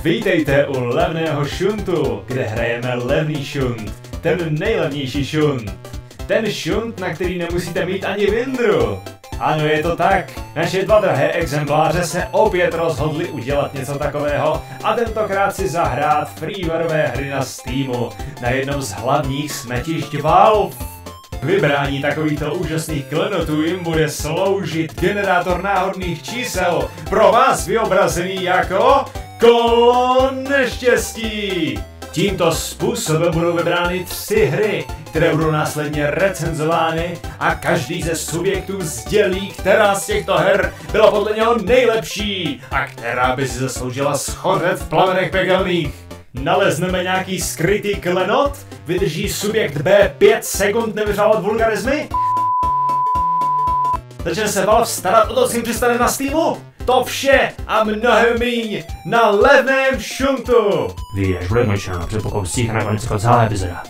Vítejte u levného šuntu, kde hrajeme levný šunt, ten nejlevnější šunt. Ten šunt, na který nemusíte mít ani vindru. Ano, je to tak, naše dva drahé exempláře se opět rozhodli udělat něco takového a tentokrát si zahrát freewareové hry na Steamu na jednom z hlavních smetišť Valve. K vybrání takovýchto úžasných klenotů jim bude sloužit generátor náhodných čísel, pro vás vyobrazený jako kolo neštěstí. Tímto způsobem budou vybrány 3 hry, které budou následně recenzovány a každý ze subjektů sdělí, která z těchto her byla podle něho nejlepší a která by si zasloužila schořet v plamenech pekelných. Nalezneme nějaký skrytý klenot? Vydrží subjekt B 5 sekund nevyřávat vulgarizmy? Začne se Valve starat o to, co jim přistane na Steamu? To vše a mnohem míň na levném šuntu! Víš, budeme čeho, předpoklad stíhne konec celá epizoda.